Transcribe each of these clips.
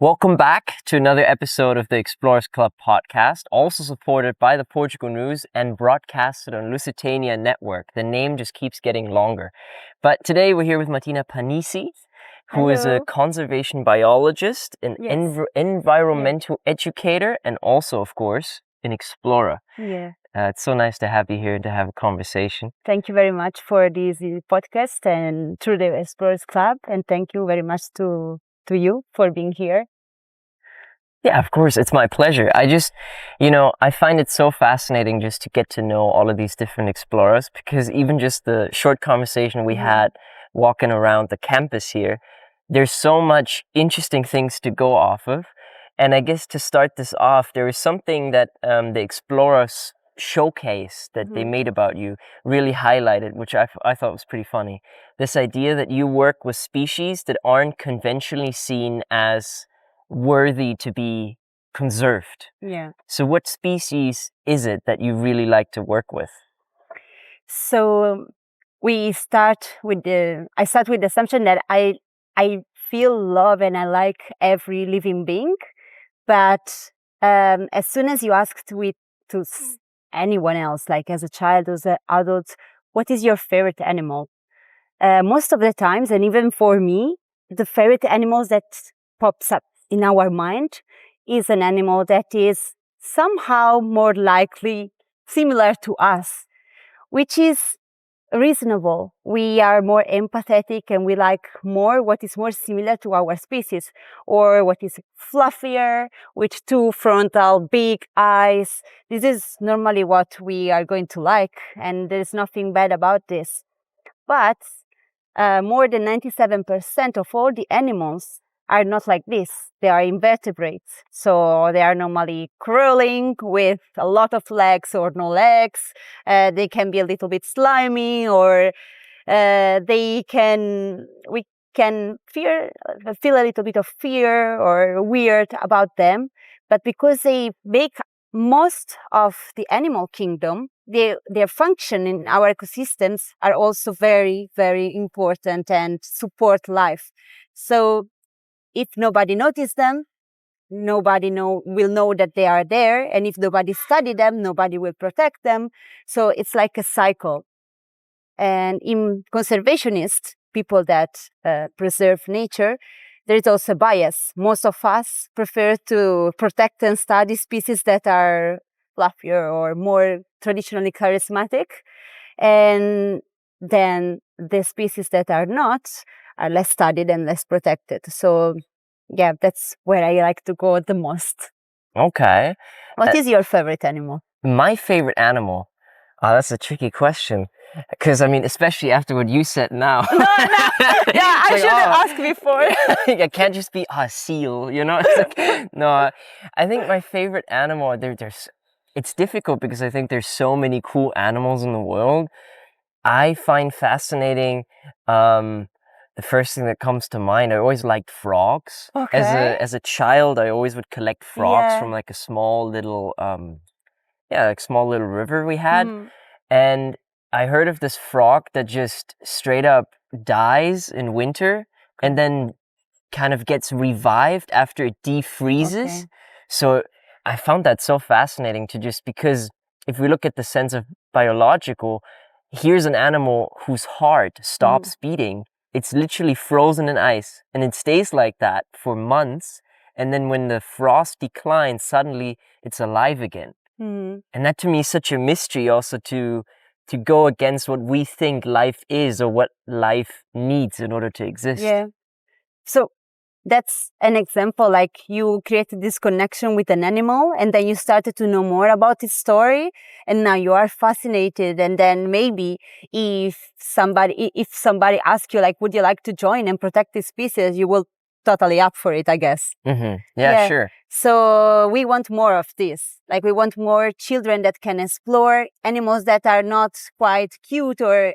Welcome back to another episode of the Explorers Club podcast, also supported by the Portugal News and broadcasted on Lusitania Network. The name just keeps getting longer. But today we're here with Martina Panisi, who is a conservation biologist, an environmental educator, and also, of course, an explorer. Yeah. It's so nice to have you here and to have a conversation. Thank you very much for this podcast and through the Explorers Club. And thank you very much to you for being here. Yeah, of course. It's my pleasure. I find it so fascinating just to get to know all of these different explorers, because even just the short conversation we had walking around the campus here, there's so much interesting things to go off of. And I guess to start this off, there is something that the explorers showcase that they made about you really highlighted, which I thought was pretty funny. This idea that you work with species that aren't conventionally seen as worthy to be conserved. Yeah. So what species is it that you really like to work with? So I start with the assumption that I feel love and I like every living being. But as soon as you asked to anyone else, like as a child or as an adult, what is your favorite animal? Most of the times, and even for me, the favorite animals that pops up in our mind is an animal that is somehow more likely similar to us, which is reasonable. We are more empathetic and we like more what is more similar to our species, or what is fluffier with two frontal big eyes. This is normally what we are going to like, and there's nothing bad about this. But more than 97% of all the animals are not like this. They are invertebrates. So they are normally crawling with a lot of legs or no legs. They can be a little bit slimy, or we can feel a little bit of fear or weird about them. But because they make most of the animal kingdom, their function in our ecosystems are also very, very important and support life. So if nobody notices them, nobody will know that they are there. And if nobody study them, nobody will protect them. So it's like a cycle. And in conservationists, people that preserve nature, there is also bias. Most of us prefer to protect and study species that are fluffier or more traditionally charismatic. And then the species that are not are less studied and less protected. So yeah, that's where I like to go the most. Okay. What is your favorite animal? My favorite animal? That's a tricky question. Because, especially after what you said now. No. Yeah, I should have asked before. I can't just be a seal, No, I think my favorite animal, it's difficult because I think there's so many cool animals in the world. I find fascinating, the first thing that comes to mind, I always liked frogs. Okay. As a child, I always would collect frogs from like a small little, small little river we had. And I heard of this frog that just straight up dies in winter and then kind of gets revived after it defreezes. Okay. So I found that so fascinating because if we look at the sense of biological, here's an animal whose heart stops beating. It's literally frozen in ice and it stays like that for months. And then when the frost declines, suddenly it's alive again. And that to me is such a mystery also to go against what we think life is or what life needs in order to exist. Yeah. So that's an example, like you created this connection with an animal and then you started to know more about its story and now you are fascinated. And then maybe if somebody asks you, like, would you like to join and protect this species, you will totally up for it, I guess. Yeah, sure. So we want more of this. Like we want more children that can explore animals that are not quite cute, or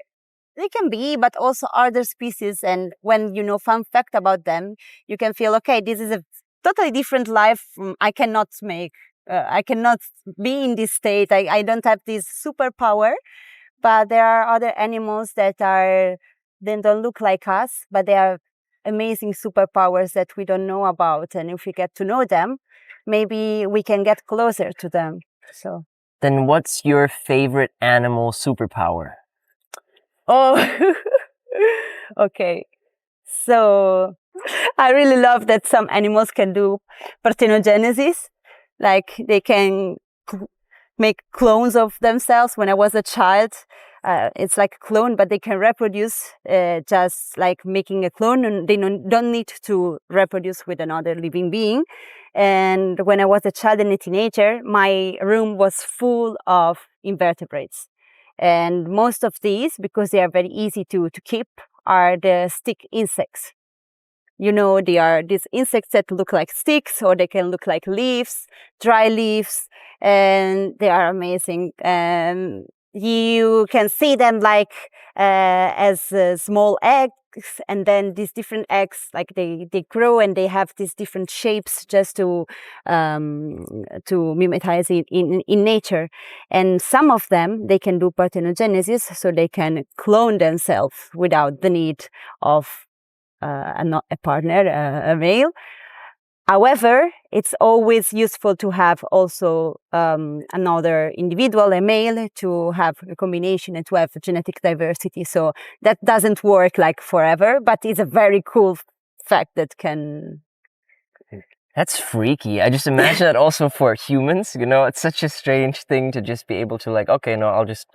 they can be, but also other species. And when you know fun fact about them, you can feel, okay, this is a totally different life. I cannot be in this state. I don't have this superpower. But there are other animals that don't look like us, but they are amazing superpowers that we don't know about. And if we get to know them, maybe we can get closer to them. So Then what's your favorite animal superpower? oh, okay. So I really love that some animals can do parthenogenesis, like they can make clones of themselves. When I was a child, it's like a clone, but they can reproduce just like making a clone, and they don't need to reproduce with another living being. And when I was a child and a teenager, my room was full of invertebrates. And most of these, because they are very easy to keep, are the stick insects. You know, they are these insects that look like sticks, or they can look like leaves, dry leaves, and they are amazing. You can see them like as small eggs, and then these different eggs, like they grow and they have these different shapes just to mimetize it in nature. And some of them, they can do parthenogenesis, so they can clone themselves without the need of a partner, a male. However, it's always useful to have also another individual, a male, to have a combination and to have genetic diversity. So that doesn't work like forever, but it's a very cool fact that can. That's freaky. I just imagine that also for humans, you know, it's such a strange thing to just be able to like, okay, no,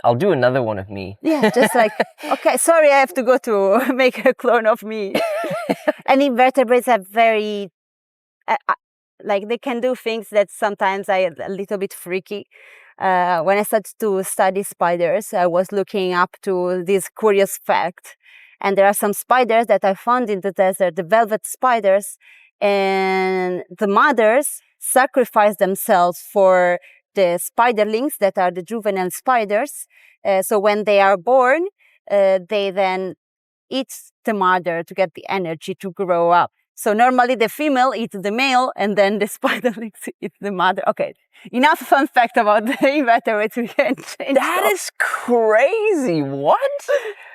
I'll do another one of me. Yeah, just like, okay, sorry, I have to go to make a clone of me. And invertebrates are very, like they can do things that sometimes are a little bit freaky. When I started to study spiders, I was looking up to this curious fact. And there are some spiders that I found in the desert, the velvet spiders, and the mothers sacrifice themselves for the spiderlings that are the juvenile spiders. So when they are born, they then eat the mother to get the energy to grow up. So normally the female eats the male, and then the spiderlings eat the mother. Okay, enough fun fact about the invertebrates. We can change. That is crazy. What?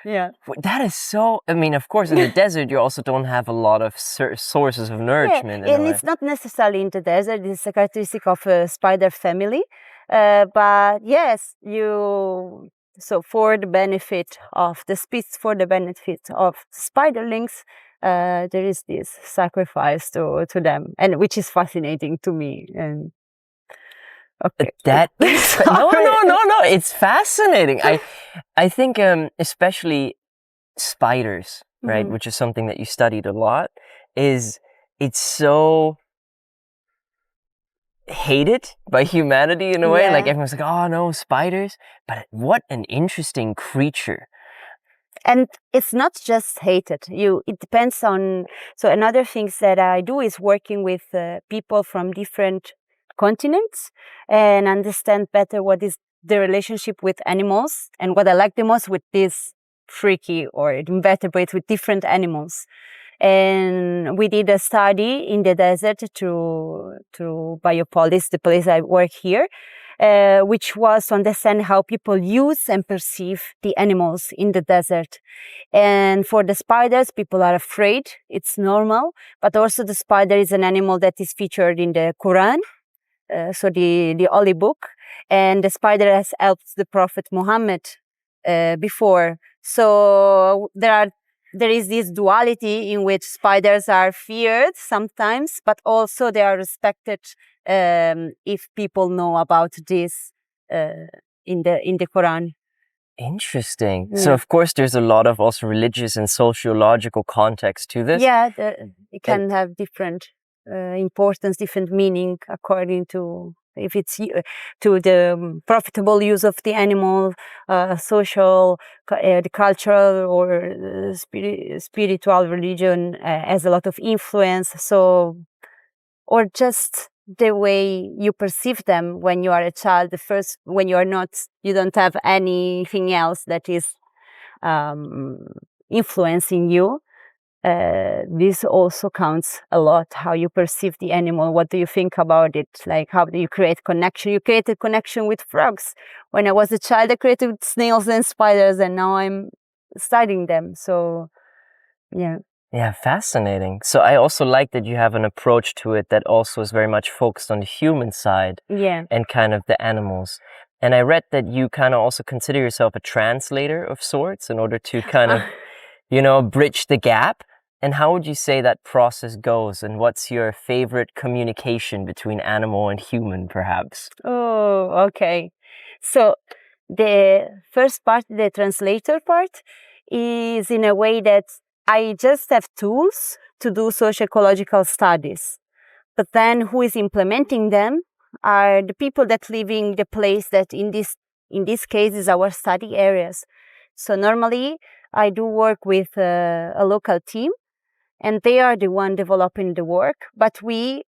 Yeah. That is so. I mean, of course, in the desert, you also don't have a lot of sources of nourishment. Yeah, and it's not necessarily in the desert. It's a characteristic of a spider family. But yes, so for the benefit of the species, for the benefit of spiderlings, there is this sacrifice to them, and which is fascinating to me. And okay, that is no. It's fascinating. I think especially spiders, right, Mhm. which is something that you studied a lot, it's so hated by humanity in a way. Yeah. Like everyone's like, oh no, spiders. But what an interesting creature. And it's not just hated. It depends on. So another things that I do is working with people from different continents and understand better what is the relationship with animals, and what I like the most with these freaky or invertebrates with different animals. And we did a study in the desert through Biopolis, the place I work here, which was to understand how people use and perceive the animals in the desert. And for the spiders, people are afraid. It's normal. But also the spider is an animal that is featured in the Quran, so the Holy Book. And the spider has helped the Prophet Muhammad before. So there is this duality in which spiders are feared sometimes, but also they are respected if people know about this in the Quran. Interesting. Yeah. So of course there's a lot of also religious and sociological context to this. Yeah, it can have different importance, different meaning according to if it's to the profitable use of the animal, social, the cultural or spiritual religion has a lot of influence. So, or just the way you perceive them when you are a child. When you are not, you don't have anything else that is influencing you. This also counts a lot, how you perceive the animal. What do you think about it? Like, how do you create connection? You created connection with frogs. When I was a child, I created snails and spiders, and now I'm studying them. So, yeah. Yeah, fascinating. So I also like that you have an approach to it that also is very much focused on the human side Yeah. and kind of the animals. And I read that you kind of also consider yourself a translator of sorts in order to kind of, bridge the gap. And how would you say that process goes? And what's your favorite communication between animal and human, perhaps? Oh, okay. So the first part, the translator part, is in a way that I just have tools to do socio-ecological studies. But then who is implementing them are the people that live in the place that in this case is our study areas. So normally I do work with a local team, and they are the one developing the work, but we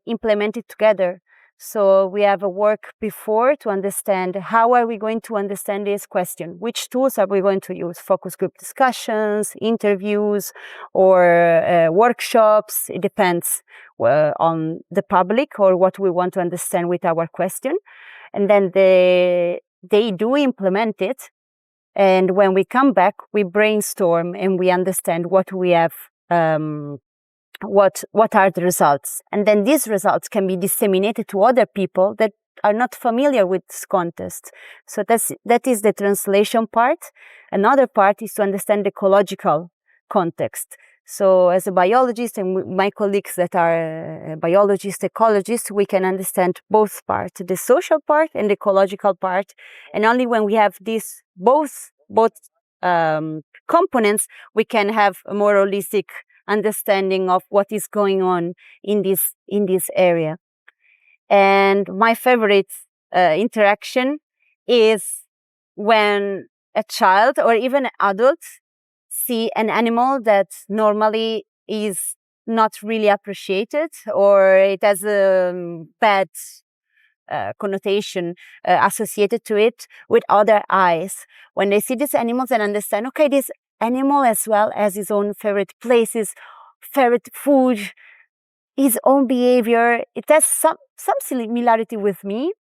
implement it together. So we have a work before to understand how are we going to understand this question, which tools are we going to use, focus group discussions, interviews, or workshops. It depends on the public or what we want to understand with our question. And then they do implement it. And when we come back, we brainstorm and we understand what we have, what are the results. And then these results can be disseminated to other people that are not familiar with this contest. So that is the translation part. Another part is to understand the ecological context. So as a biologist and my colleagues that are biologists, ecologists, we can understand both parts, the social part and the ecological part. And only when we have these both components, we can have a more holistic understanding of what is going on in this area. And my favorite interaction is when a child or even an adult see an animal that normally is not really appreciated, or it has a bad connotation associated to it with other eyes. When they see these animals and understand, okay, this animal as well as his own favorite places, favorite food, his own behavior, it has some similarity with me.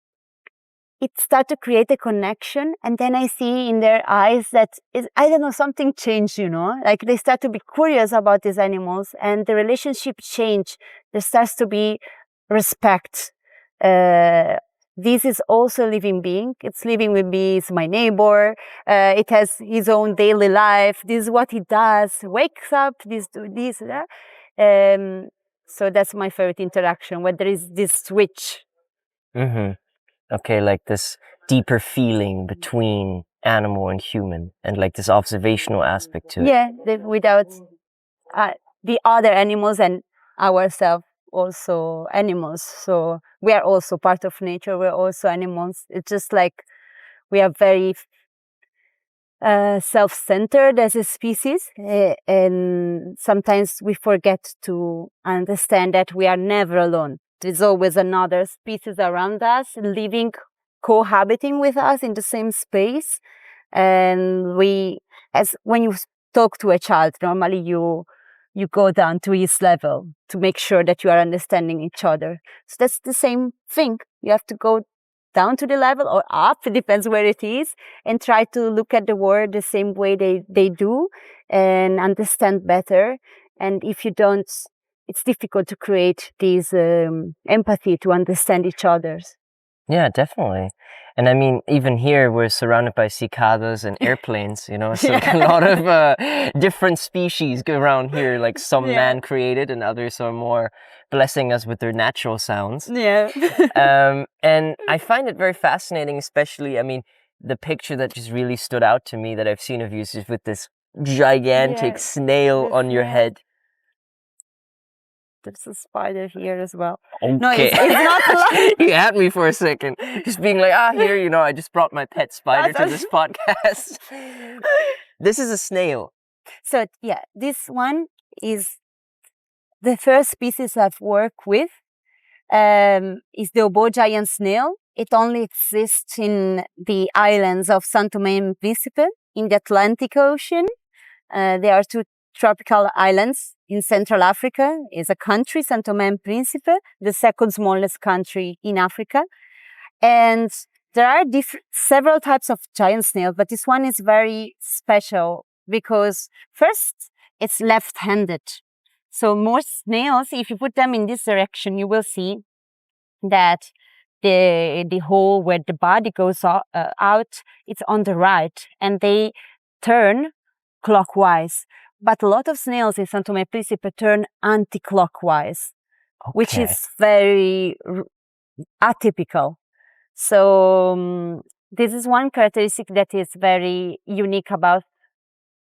It starts to create a connection, and then I see in their eyes that I don't know, something changed, like they start to be curious about these animals, and the relationship change. There starts to be respect. This is also a living being. It's living with me. It's my neighbor. It has his own daily life. This is what he does. Wakes up. This, do this, that. So that's my favorite interaction, where there is this switch. Mm-hmm. Okay, like this deeper feeling between animal and human, and like this observational aspect to it. Yeah, without the other animals and ourselves also animals. So we are also part of nature. We're also animals. It's just like we are very self-centered as a species, and sometimes we forget to understand that we are never alone. There's always another species around us, living, cohabiting with us in the same space. And when you talk to a child, normally you go down to his level to make sure that you are understanding each other. So that's the same thing. You have to go down to the level or up, it depends where it is, and try to look at the world the same way they do and understand better. And if you don't, it's difficult to create this empathy to understand each other's. Yeah, definitely. And I mean, even here, we're surrounded by cicadas and airplanes, so a lot of different species go around here, like some Yeah. man-created and others are more blessing us with their natural sounds. Yeah. And I find it very fascinating, especially, I mean, the picture that just really stood out to me that I've seen of you is just with this gigantic Yeah, snail the on your snail. head. There's a spider here as well. Okay. No, it's not like... You had me for a second. Just being like, here, I just brought my pet spider to this podcast. This is a snail. So yeah, this one is the first species I've worked with. Is the oboe giant snail. It only exists in the islands of São Tomé and Príncipe in the Atlantic Ocean. There are two tropical islands in Central Africa. Is a country, São Tomé and Príncipe, the second smallest country in Africa. And there are several types of giant snail, but this one is very special because first, it's left-handed. So most snails, if you put them in this direction, you will see that the hole where the body goes out, it's on the right, and they turn clockwise. But a lot of snails in São Tomé and Príncipe turn anti-clockwise, which is very atypical. So this is one characteristic that is very unique about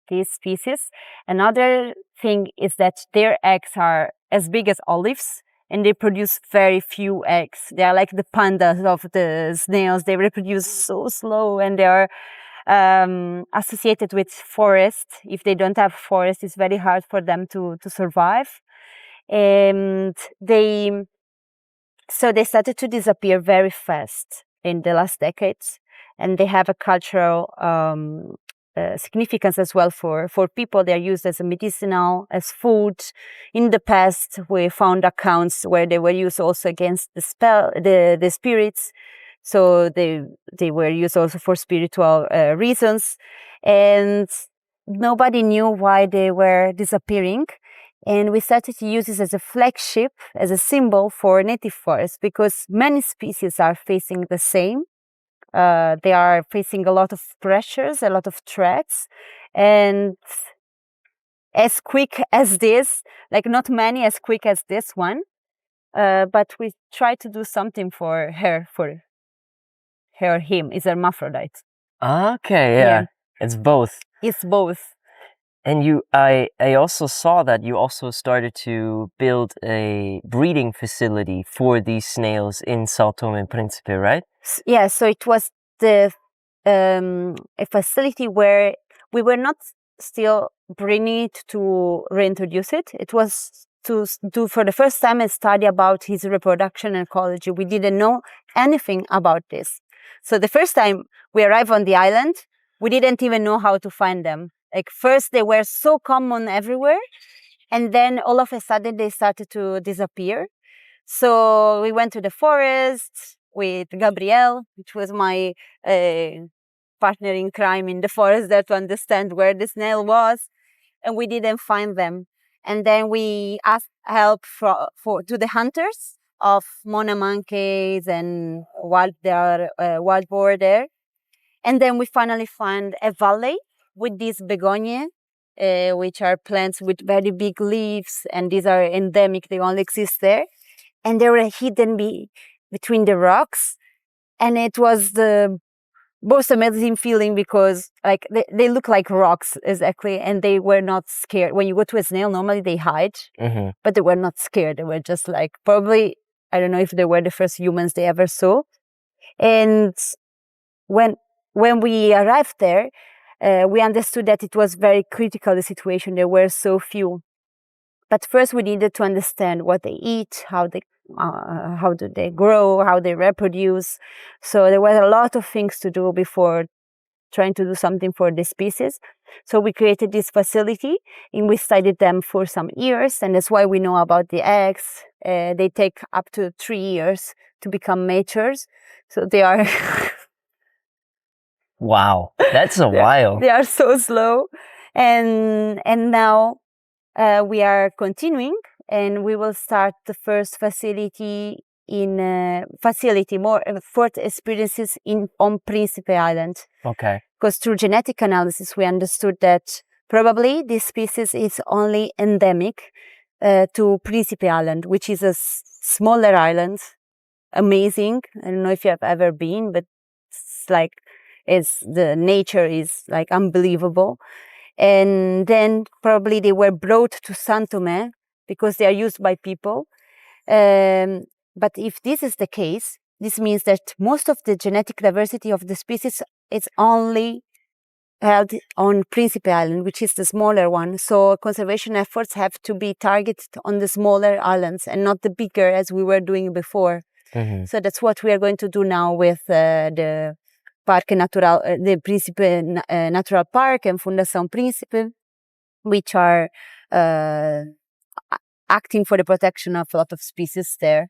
these species. Another thing is that their eggs are as big as olives, and they produce very few eggs. They are like the pandas of the snails. They reproduce so slow, and they are associated with forest. If they don't have forest, it's very hard for them to survive. And they started to disappear very fast in the last decades, and they have a cultural significance as well for people. They are used as a medicinal, as food. In the past, we found accounts where they were used also against the spirits. So they were used also for spiritual reasons, and nobody knew why they were disappearing. And we started to use this as a flagship, as a symbol for native forests, because many species are facing the same. They are facing a lot of pressures, a lot of threats, and as quick as this, like not many as quick as this one, but we try to do something for her, him. It's hermaphrodite. Okay, yeah. It's both. It's both. And I also saw that you also started to build a breeding facility for these snails in São Tomé and Príncipe, right? Yeah, so it was a facility where we were not still bringing it to reintroduce it. It was to do for the first time a study about his reproduction and ecology. We didn't know anything about this. So the first time we arrived on the island, we didn't even know how to find them. Like first they were so common everywhere, and then all of a sudden they started to disappear. So we went to the forest with Gabriel, which was my partner in crime in the forest there, to understand where the snail was, and we didn't find them. And then we asked help to the hunters of Mona monkeys and wild boar there. And then we finally found a valley with these begonia, which are plants with very big leaves, and these are endemic, they only exist there. And they were hidden between the rocks. And it was the most amazing feeling, because like they look like rocks, exactly, and they were not scared. When you go to a snail, normally they hide, but they were not scared. They were just like, probably, I don't know if they were the first humans they ever saw. And when we arrived there, we understood that it was very critical, the situation. There were so few. But first we needed to understand what they eat, how do they grow, how they reproduce. So there were a lot of things to do before trying to do something for the species. So we created this facility, and we studied them for some years, and that's why we know about the eggs. They take up to 3 years to become matures. So they are... Wow, that's a while. They are so slow. And now we are continuing, and we will start the first facility for experiences on Príncipe Island. Okay. Because through genetic analysis, we understood that probably this species is only endemic to Príncipe Island, which is a smaller island. Amazing. I don't know if you have ever been, but it's like, the nature is like unbelievable. And then probably they were brought to São Tomé because they are used by people. But if this is the case, this means that most of the genetic diversity of the species is only held on Príncipe Island, which is the smaller one. So conservation efforts have to be targeted on the smaller islands and not the bigger, as we were doing before. So that's what we are going to do now with the Parque Natural, the Príncipe Natural Park and Fundação Príncipe, which are acting for the protection of a lot of species there.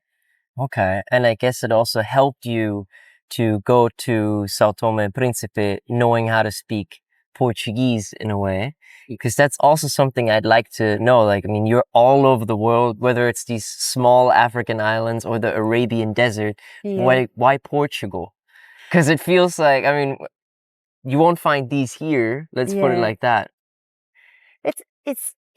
Okay, and I guess it also helped you to go to São Tomé and Príncipe knowing how to speak Portuguese in a way? Because that's also something I'd like to know. Like, I mean, you're all over the world, whether it's these small African islands or the Arabian desert. Yeah. Why Portugal? Because it feels like, I mean, you won't find these here. Let's put it Yeah. like that.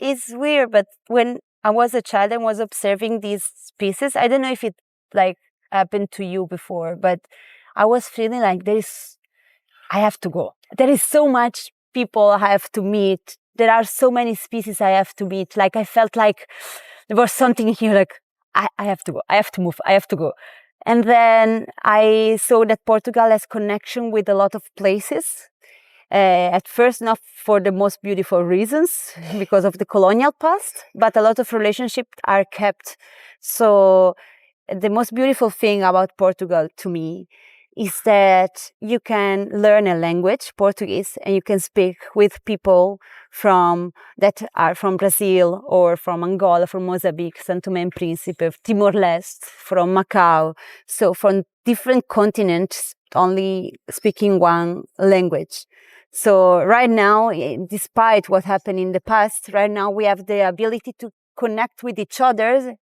It's weird, but when I was a child and was observing these species, I don't know if it like happened to you before, but I was feeling like I have to go. There is so much people I have to meet. There are so many species I have to meet. Like I felt like there was something here, like I have to go. I have to move. I have to go. And then I saw that Portugal has connection with a lot of places. At first, not for the most beautiful reasons, because of the colonial past, but a lot of relationships are kept. So the most beautiful thing about Portugal to me is that you can learn a language, Portuguese, and you can speak with people that are from Brazil or from Angola, from Mozambique, São Tomé and Príncipe, Timor-Leste, from Macau. So from different continents, only speaking one language. So right now, despite what happened in the past, right now we have the ability to connect with each other.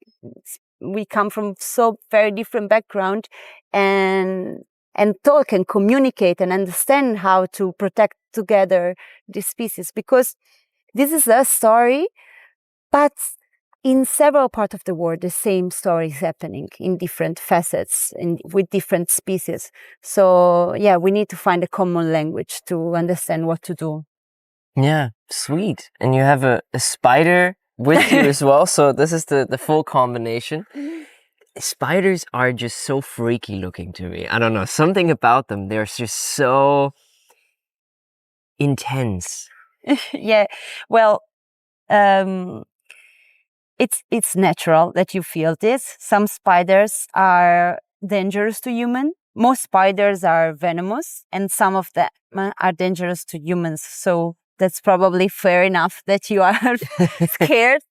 We come from so very different background and talk and communicate and understand how to protect together the species, because this is a story, but in several parts of the world, the same story is happening in different facets and with different species. So yeah, we need to find a common language to understand what to do. Yeah, sweet. And you have a spider with you as well. So this is the full combination. Spiders are just so freaky looking to me. I don't know, something about them. They're just so intense. Yeah, well, it's natural that you feel this. Some spiders are dangerous to humans. Most spiders are venomous, and some of them are dangerous to humans. So that's probably fair enough that you are scared.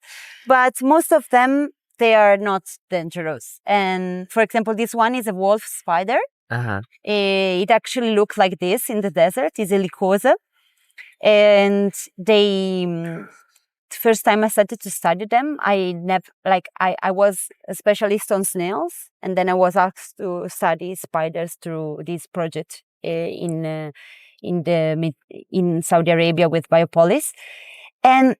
But most of them, they are not dangerous. And for example, this one is a wolf spider. Uh-huh. It actually looks like this in the desert. It's a lycosa. And first time I started to study them, I was a specialist on snails, and then I was asked to study spiders through this project in Saudi Arabia with Biopolis. And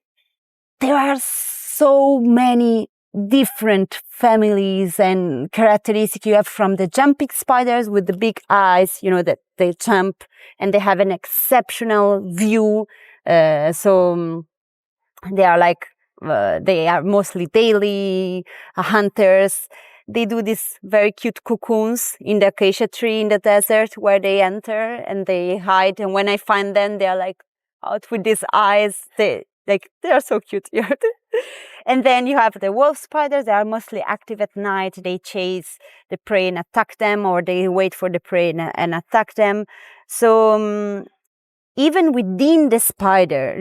there are so many different families and characteristics you have, from the jumping spiders with the big eyes, that they jump and they have an exceptional view. So they are mostly daily hunters. They do these very cute cocoons in the acacia tree in the desert where they enter and they hide. And when I find them, they are like out with these eyes. They are so cute. And then you have the wolf spiders. They are mostly active at night. They chase the prey and attack them, or they wait for the prey and attack them. So even within the spider,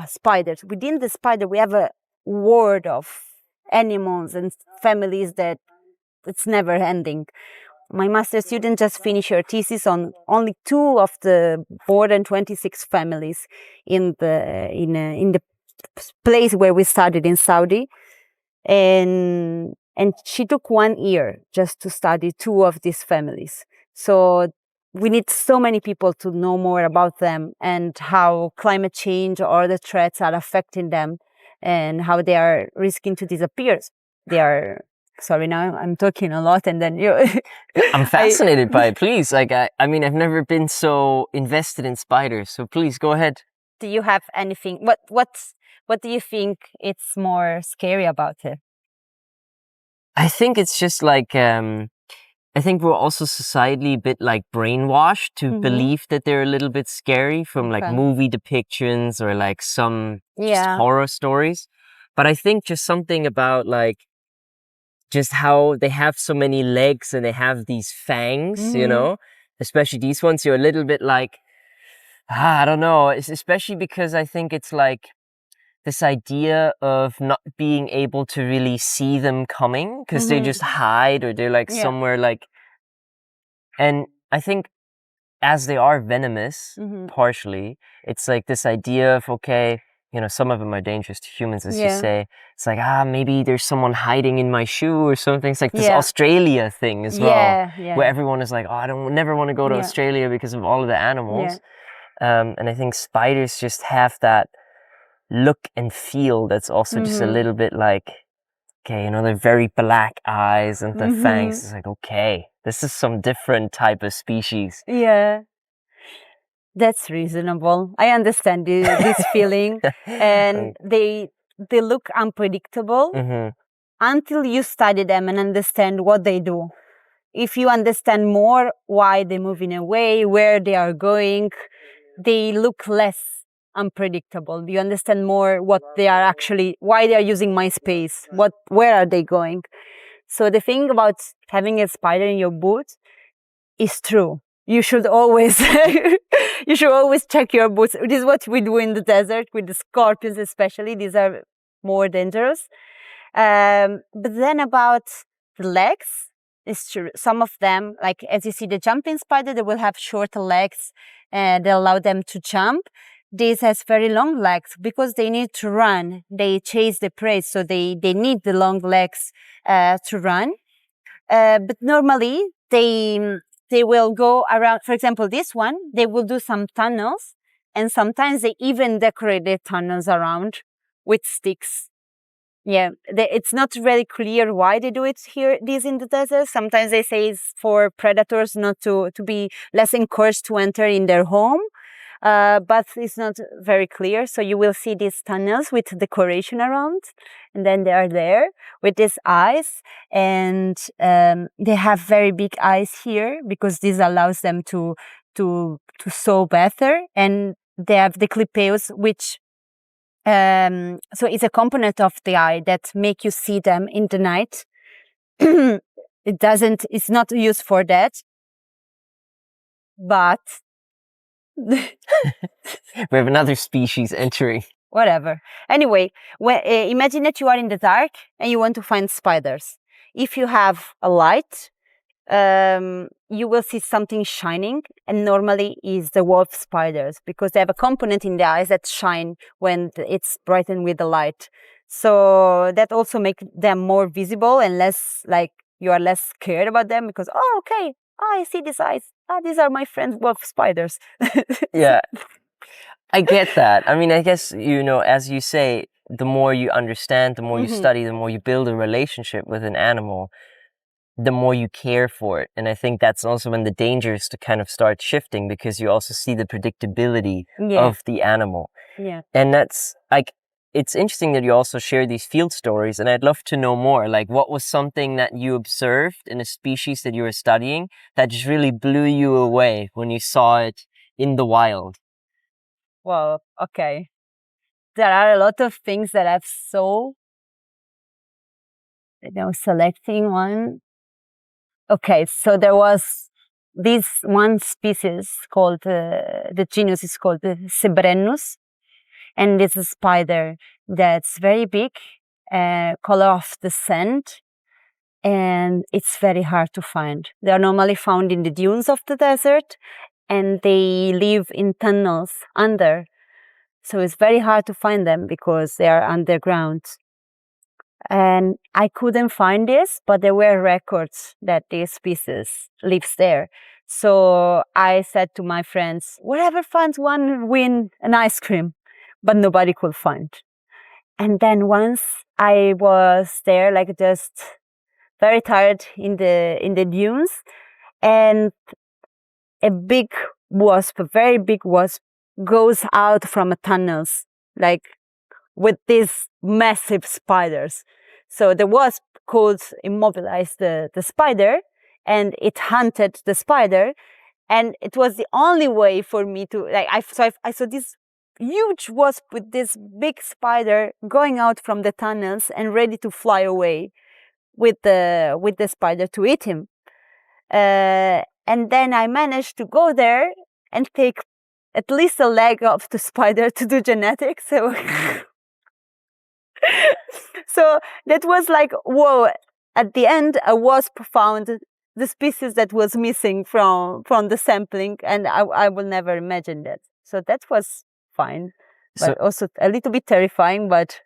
spiders. Within the spider, we have a world of animals and families that's never ending. My master student just finished her thesis on only 2 of the more than 26 families in the place where we studied in Saudi, and she took 1 year just to study 2 of these families. So we need so many people to know more about them and how climate change or the threats are affecting them and how they are risking to disappear. Sorry, now I'm talking a lot, and then you. I'm fascinated by it. Please, I mean, I've never been so invested in spiders. So please go ahead. Do you have anything? What do you think it's more scary about it? I think it's just like I think we're also societally a bit like brainwashed to believe that they're a little bit scary from like movie depictions or like some just horror stories. But I think just something about like just how they have so many legs and they have these fangs, especially these ones, you're a little bit like, I don't know. It's especially because I think it's like this idea of not being able to really see them coming because they just hide or they're like somewhere like, and I think as they are venomous, Mhm. partially, it's like this idea of, okay, you know, some of them are dangerous to humans, as you Yeah. say. It's like, maybe there's someone hiding in my shoe or something. It's like this Yeah. Australia thing as well, Yeah. where everyone is like, oh, I don't never want to go to Yeah. Australia because of all of the animals. Yeah. And I think spiders just have that look and feel that's also just a Mhm. little bit like, okay, you know, they're very black eyes and the fangs. Mhm. It's like, okay, this is some different type of species. Yeah. That's reasonable. I understand this feeling, and they look unpredictable Mm-hmm. until you study them and understand what they do. If you understand more why they're moving away, where they are going, they look less unpredictable. You understand more what they are actually, why they are using my space, where are they going. So the thing about having a spider in your boot is true. You should always check your boots. This is what we do in the desert with the scorpions, especially. These are more dangerous. But then about the legs, it's true. Some of them, like as you see the jumping spider, they will have shorter legs and they allow them to jump. This has very long legs because they need to run. They chase the prey, so they need the long legs to run. But normally they will go around. For example, this one, they will do some tunnels, and sometimes they even decorate their tunnels around with sticks. Yeah, it's not really clear why they do it here. These in the desert. Sometimes they say it's for predators not to be less encouraged to enter in their home. But it's not very clear. So you will see these tunnels with decoration around, and then they are there with these eyes, and they have very big eyes here because this allows them to sow better, and they have the clipeus, which so it's a component of the eye that make you see them in the night. It's not used for that, but We have another species entering. whatever. Anyway, imagine that you are in the dark and you want to find spiders. If you have a light, you will see something shining, and normally is the wolf spiders because they have a component in the eyes that shine when it's brightened with the light. So that also makes them more visible and less like you are less scared about them because, oh, okay, I see these eyes. These are my friends, wolf spiders. Yeah, I get that. I mean, I guess, you know, as you say, the more you understand, the more you study, the more you build a relationship with an animal, the more you care for it. And I think that's also when the dangers to kind of start shifting because you also see the predictability of the animal. Yeah. And that's like, it's interesting that you also share these field stories, and I'd love to know more. Like, what was something that you observed in a species that you were studying that just really blew you away when you saw it in the wild? Well, okay. There are a lot of things that I've saw. Selecting one. Okay, so there was this one species called, the genus is called the Cebrennus, and it's a spider that's very big, color of the sand, and it's very hard to find. They are normally found in the dunes of the desert, and they live in tunnels under. So it's very hard to find them because they are underground. And I couldn't find this, but there were records that this species lives there. So I said to my friends, whoever finds one win an ice cream, but nobody could find. And then once I was there, like just very tired in the dunes, and a big wasp, a very big wasp, goes out from a tunnels, like with these massive spiders. So the wasp could immobilize the spider, and it hunted the spider, and it was the only way for me to like. I saw this huge wasp with this big spider going out from the tunnels and ready to fly away with the spider to eat him. And then I managed to go there and take at least a leg of the spider to do genetics. So so that was like, whoa, at the end, a wasp found the species that was missing from the sampling, and I will never imagine that. So that was fine, but also a little bit terrifying. But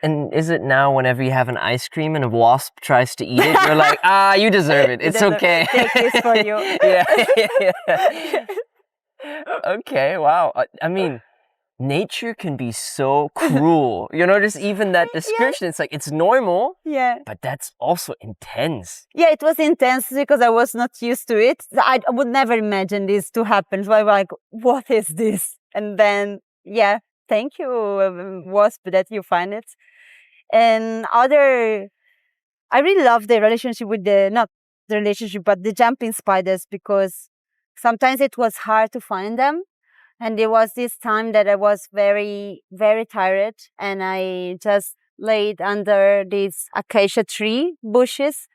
and is it now whenever you have an ice cream and a wasp tries to eat it, you're like, you deserve it. It's okay. Take this for you. Yeah. Okay, wow. I mean, nature can be so cruel. Just even that description, it's like, it's normal. Yeah. But that's also intense. Yeah, it was intense because I was not used to it. I would never imagine this to happen. So I was like, what is this? And then, yeah, thank you, Wasp, that you find it. And I really love the relationship with not the relationship, but the jumping spiders, because sometimes it was hard to find them. And there was this time that I was very, very tired, and I just laid under these acacia tree bushes,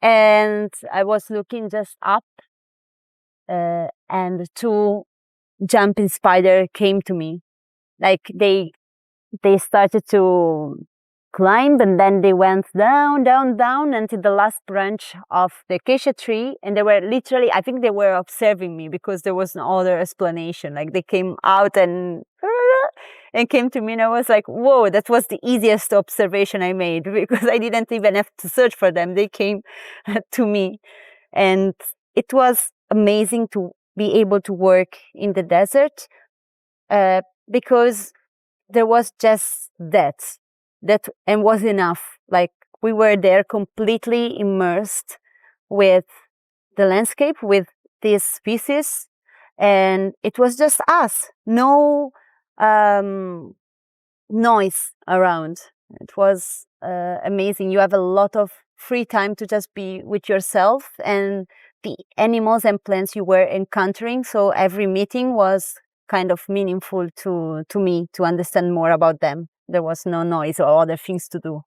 and I was looking just up, and 2 jumping spider came to me. Like they started to climb, and then they went down, down, down until the last branch of the acacia tree. And they were literally, I think they were observing me, because there was no other explanation. Like they came out and came to me, and I was like, whoa, that was the easiest observation I made, because I didn't even have to search for them. They came to me. And it was amazing to be able to work in the desert, because there was just that and was enough. Like we were there completely immersed with the landscape, with these species, and it was just us. No noise around. It was amazing. You have a lot of free time to just be with yourself and the animals and plants you were encountering. So every meeting was kind of meaningful to me, to understand more about them. There was no noise or other things to do.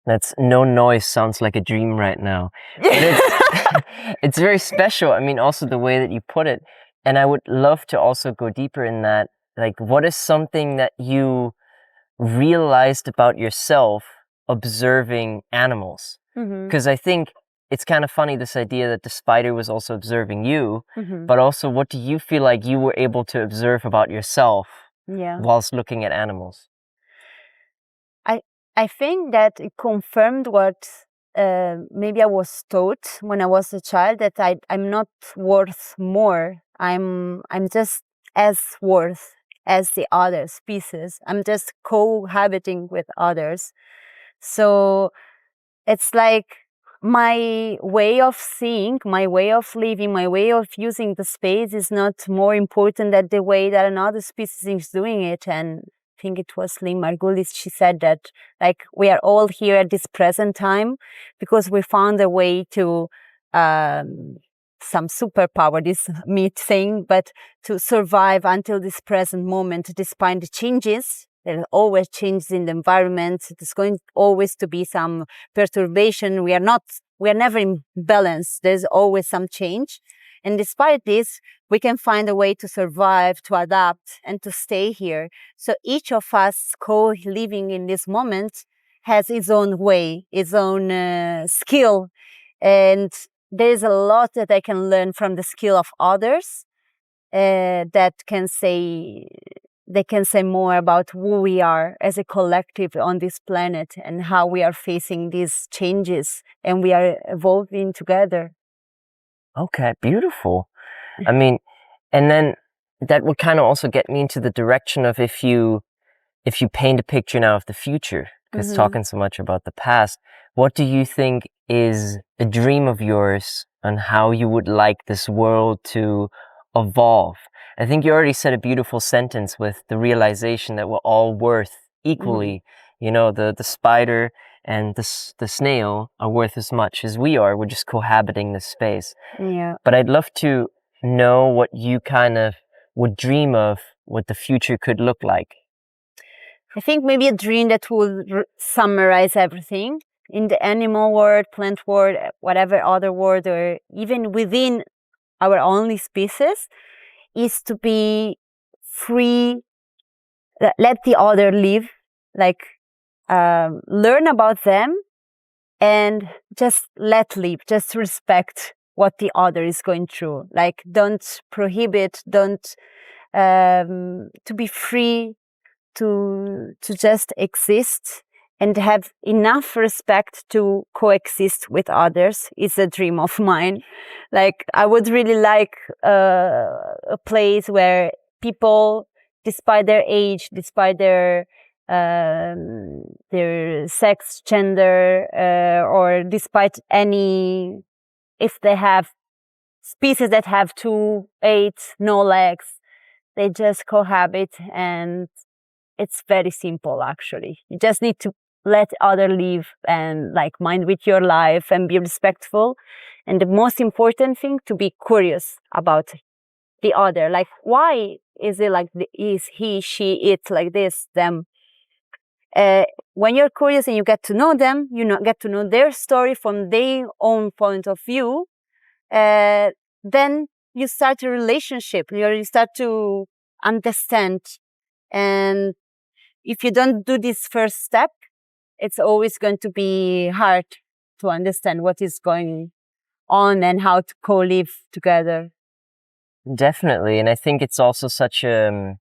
That's no noise sounds like a dream right now. It's very special. I mean, also the way that you put it. And I would love to also go deeper in that. Like, what is something that you realized about yourself observing animals? Because I think it's kind of funny, this idea that the spider was also observing you, but also what do you feel like you were able to observe about yourself whilst looking at animals? I think that it confirmed what maybe I was taught when I was a child, that I'm not worth more. I'm just as worth as the other species. I'm just cohabiting with others. So it's like my way of seeing, my way of living, my way of using the space is not more important than the way that another species is doing it. And I think it was Lynn Margulis, she said that, like, we are all here at this present time because we found a way to some superpower, this myth thing, but to survive until this present moment, despite the changes. There are always changes in the environment. There's going always to be some perturbation. We are never in balance. There's always some change. And despite this, we can find a way to survive, to adapt, and to stay here. So each of us co-living in this moment has his own way, his own skill. And there's a lot that I can learn from the skill of others that they can say more about who we are as a collective on this planet and how we are facing these changes and we are evolving together. Okay, beautiful. I mean, and then that would kind of also get me into the direction of if you paint a picture now of the future, because talking so much about the past, what do you think is a dream of yours on how you would like this world to evolve? I think you already said a beautiful sentence with the realization that we're all worth equally. You know, the spider and the snail are worth as much as we are. We're just cohabiting this space. Yeah. But I'd love to know what you kind of would dream of, what the future could look like. I think maybe a dream that will summarize everything in the animal world, plant world, whatever other world, or even within our only species, is to be free, let the other live, like learn about them, and just let live, just respect what the other is going through. Like, don't prohibit, don't to be free to just exist and have enough respect to coexist with others is a dream of mine. Like, I would really like a place where people, despite their age, despite their sex, gender, or despite any, if they have species that have 2, 8, no legs, they just cohabit, and it's very simple, actually. You just need to let other live and like mind with your life and be respectful. And the most important thing, to be curious about the other. Like, why is it like, is he, she, it like this, them? When you're curious and you get to know them, get to know their story from their own point of view, then you start a relationship. You start to understand. And if you don't do this first step, it's always going to be hard to understand what is going on and how to co-live together. Definitely. And I think it's also such an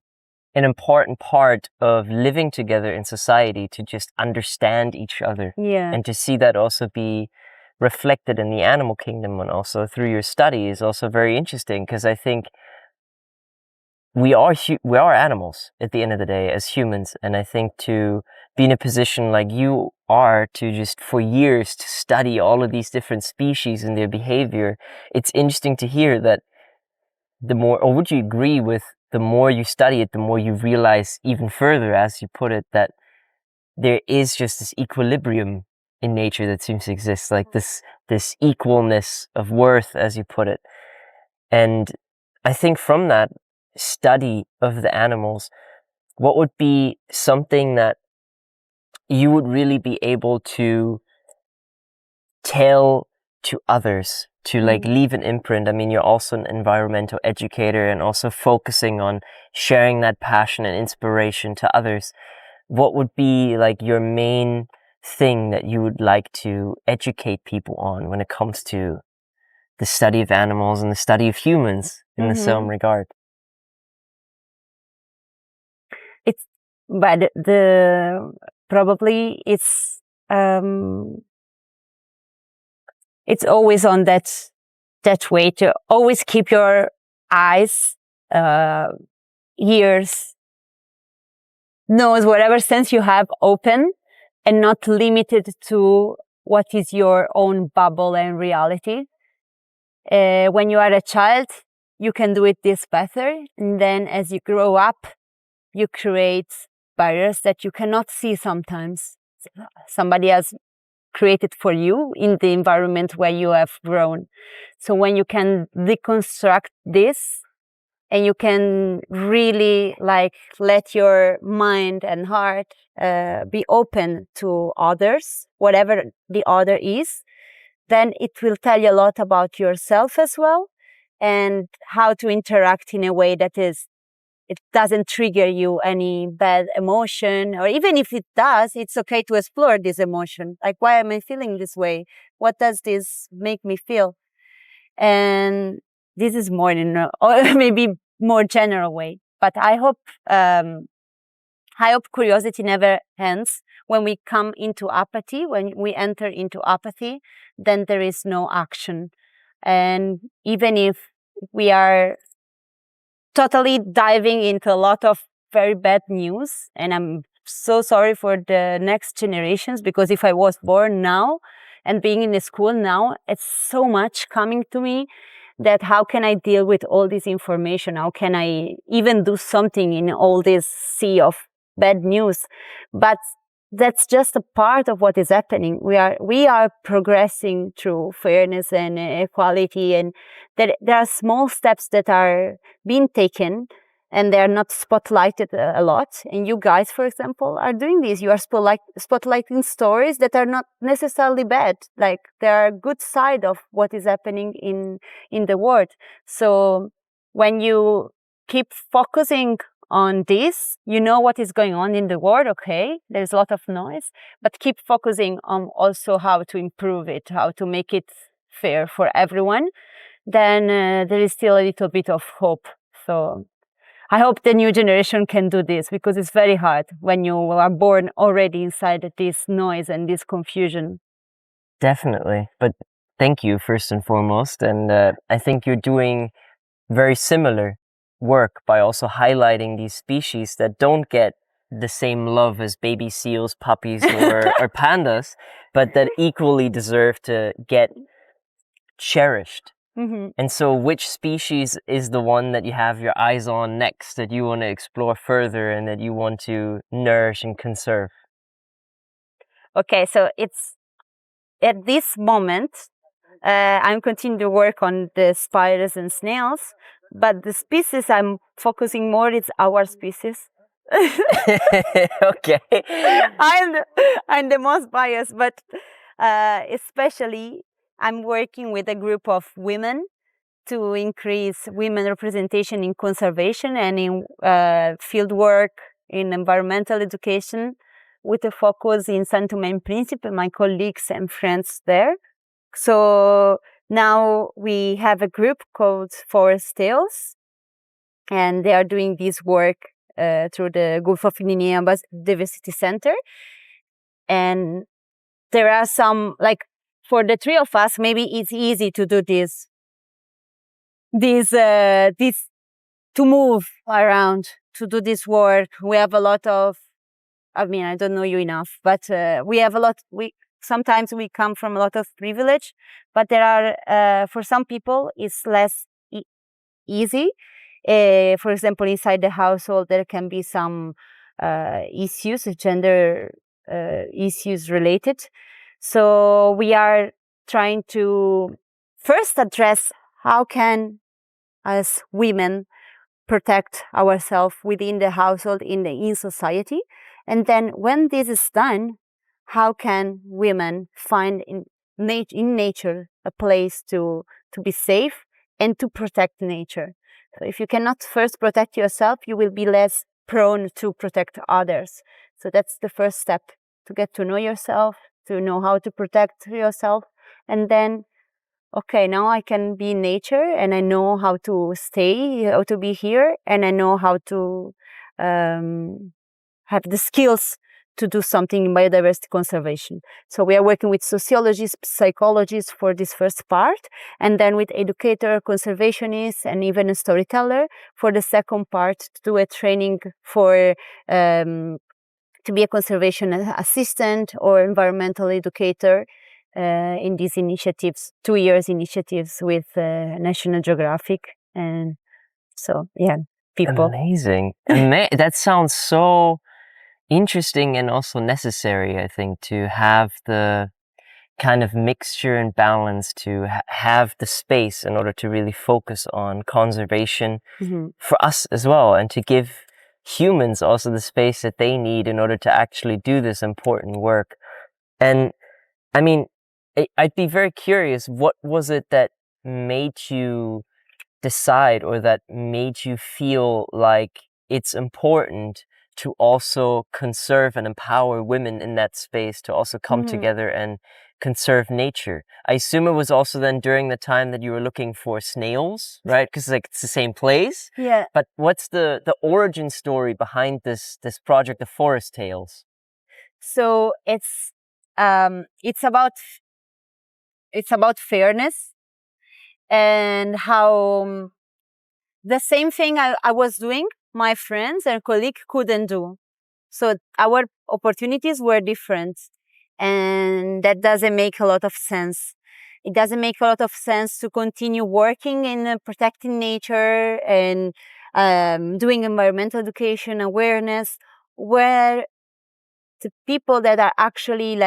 important part of living together in society, to just understand each other. Yeah. And to see that also be reflected in the animal kingdom and also through your study is also very interesting, because I think we are animals at the end of the day as humans. And I think to be in a position like you are, to just for years to study all of these different species and their behavior, it's interesting to hear that the more, or would you agree with, the more you study it, the more you realize even further, as you put it, that there is just this equilibrium in nature that seems to exist, like this equalness of worth, as you put it. And I think from that study of the animals, what would be something that you would really be able to tell to others, to like leave an imprint? I mean, you're also an environmental educator and also focusing on sharing that passion and inspiration to others. What would be like your main thing that you would like to educate people on when it comes to the study of animals and the study of humans in the same regard? But probably it's always on that way to always keep your eyes, ears, nose, whatever sense you have open, and not limited to what is your own bubble and reality. When you are a child, you can do it this better, and then as you grow up, you create barriers that you cannot see sometimes. Somebody else created for you in the environment where you have grown. So when you can deconstruct this, and you can really like let your mind and heart be open to others, whatever the other is, then it will tell you a lot about yourself as well, and how to interact in a way that it doesn't trigger you any bad emotion, or even if it does, it's okay to explore this emotion. Like, why am I feeling this way? What does this make me feel? And this is more in or maybe more general way, but I hope curiosity never ends. When we come into apathy, when we enter into apathy, then there is no action. And even if we are totally diving into a lot of very bad news, and I'm so sorry for the next generations, because if I was born now and being in the school now, it's so much coming to me that how can I deal with all this information? How can I even do something in all this sea of bad news? But that's just a part of what is happening. We are progressing through fairness and equality, and there are small steps that are being taken, and they are not spotlighted a lot. And you guys, for example, are doing this. You are spotlighting stories that are not necessarily bad. Like, there are good side of what is happening in the world. So when you keep focusing on this. You know what is going on in the world, okay? There's a lot of noise, but keep focusing on also how to improve it, how to make it fair for everyone. Then there is still a little bit of hope. So I hope the new generation can do this, because it's very hard when you are born already inside this noise and this confusion. Definitely. But thank you, first and foremost. And I think you're doing very similar work by also highlighting these species that don't get the same love as baby seals, puppies, or pandas, but that equally deserve to get cherished. Mm-hmm. And so which species is the one that you have your eyes on next, that you want to explore further and that you want to nourish and conserve? Okay, so it's at this moment, I'm continuing to work on the spiders and snails, but the species I'm focusing more is our species. Okay. I'm the most biased, but especially I'm working with a group of women to increase women representation in conservation and in field work, in environmental education, with a focus in São Tomé and Príncipe, my colleagues and friends there. So now we have a group called Forest Tales, and they are doing this work through the Gulf of Guinea Biodiversity Center. And there are some, like, for the three of us, maybe it's easy to do this to move around, to do this work. We have a lot of, I mean, I don't know you enough, but we have a lot, sometimes we come from a lot of privilege, but there are, for some people, it's less easy. For example, inside the household, there can be some issues, gender issues related. So we are trying to first address how can, as women, protect ourselves within the household, in society. And then when this is done, how can women find in nature a place to be safe and to protect nature? So if you cannot first protect yourself, you will be less prone to protect others. So that's the first step, to get to know yourself, to know how to protect yourself. And then, okay, now I can be in nature and I know how to stay, how to be here, and I know how to have the skills to do something in biodiversity conservation. So we are working with sociologists, psychologists for this first part, and then with educator, conservationists, and even a storyteller for the second part, to do a training for to be a conservation assistant or environmental educator in these initiatives, 2 years initiatives with National Geographic. And so, yeah, people. Amazing. That sounds so interesting and also necessary, I think, to have the kind of mixture and balance, to have the space in order to really focus on conservation for us as well, and to give humans also the space that they need in order to actually do this important work. And I mean, I'd be very curious, what was it that made you decide, or that made you feel like it's important to also conserve and empower women in that space to also come together and conserve nature? I assume it was also then during the time that you were looking for snails, right? Because like it's the same place. Yeah. But what's the origin story behind this project, the Forest Tales? So it's about fairness, and how the same thing I was doing, my friends and colleagues couldn't do. So our opportunities were different, and that doesn't make a lot of sense. It doesn't make a lot of sense to continue working in protecting nature and doing environmental education, awareness, where the people that are actually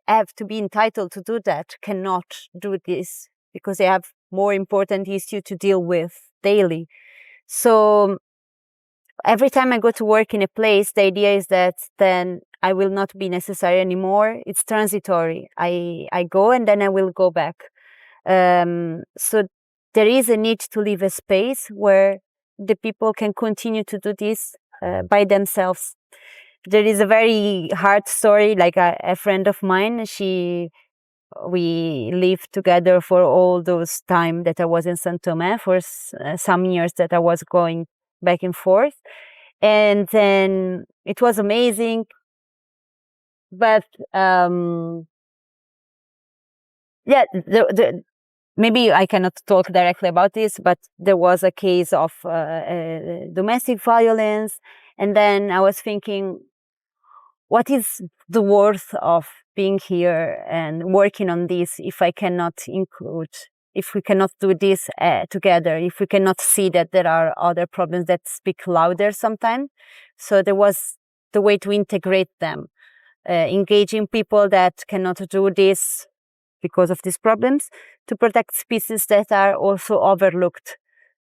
have to be entitled to do that cannot do this, because they have more important issues to deal with daily. So every time I go to work in a place, the idea is that then I will not be necessary anymore. It's transitory. I go and then I will go back. So there is a need to leave a space where the people can continue to do this by themselves. There is a very hard story, like a friend of mine, we lived together for all those time that I was in São Tomé, for some years that I was going back and forth. And then it was amazing. But maybe I cannot talk directly about this, but there was a case of domestic violence. And then I was thinking, what is the worth of being here and working on this if I cannot if we cannot do this together, if we cannot see that there are other problems that speak louder sometimes? So there was the way to integrate them, engaging people that cannot do this because of these problems, to protect species that are also overlooked.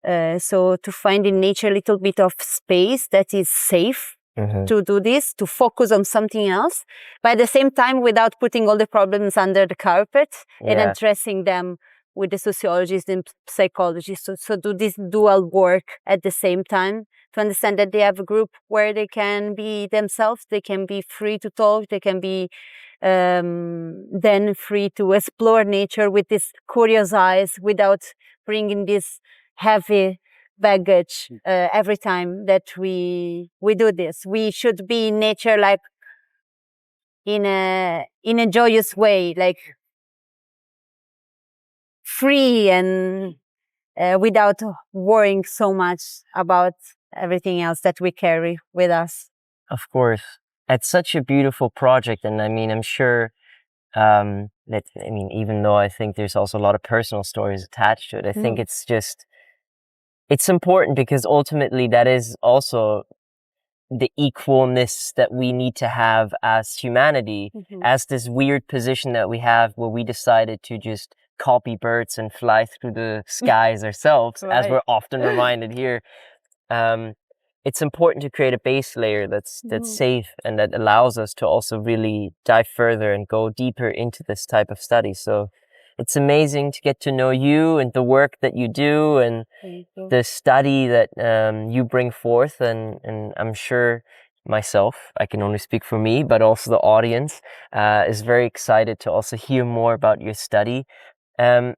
So to find in nature a little bit of space that is safe to do this, to focus on something else, but at the same time without putting all the problems under the carpet and addressing them with the sociologists and psychologists. So do this dual work at the same time, to understand that they have a group where they can be themselves, they can be free to talk, they can be then free to explore nature with these curious eyes without bringing this heavy baggage every time that we do this. We should be in nature like in a joyous way, like free and without worrying so much about everything else that we carry with us. Of course. It's such a beautiful project, and I mean, I'm sure even though I think there's also a lot of personal stories attached to it, I think it's important, because ultimately that is also the equalness that we need to have as humanity, as this weird position that we have where we decided to just copy birds and fly through the skies ourselves, as we're often reminded here. It's important to create a base layer that's safe and that allows us to also really dive further and go deeper into this type of study. So it's amazing to get to know you and the work that you do and the study that you bring forth. And I'm sure myself, I can only speak for me, but also the audience is very excited to also hear more about your study.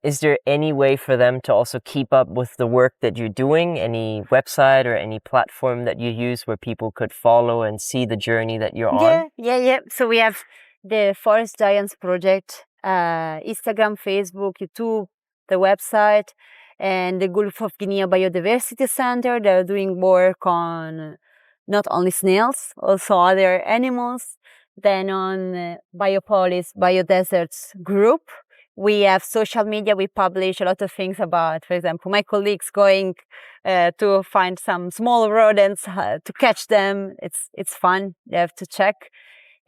Is there any way for them to also keep up with the work that you're doing? Any website or any platform that you use where people could follow and see the journey that you're on? Yeah. So we have the Forest Giants Project, Instagram, Facebook, YouTube, the website, and the Gulf of Guinea Biodiversity Center. They're doing work on not only snails, also other animals. Then on Biopolis, Biodeserts group, we have social media. We publish a lot of things about, for example, my colleagues going to find some small rodents, to catch them. It's fun. You have to check.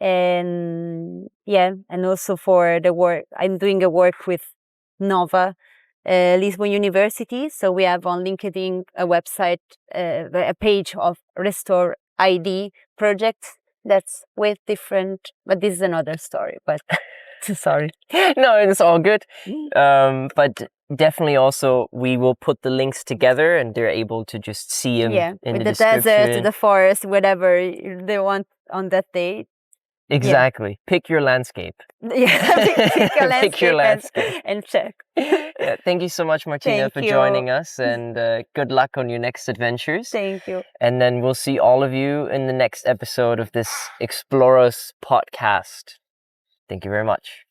And and also for the work, I'm doing a work with Nova, Lisbon University. So we have on LinkedIn a website, a page of Restore ID projects that's with different, but this is another story, but sorry. No, it's all good. But definitely also we will put the links together and they're able to just see them in with the the desert, description. the forest, whatever they want on that day. Exactly. Pick your landscape. Pick your landscape and check. Thank you so much, Martina, for joining us, and good luck on your next adventures. Thank you. And then we'll see all of you in the next episode of this Explorers podcast. Thank you very much.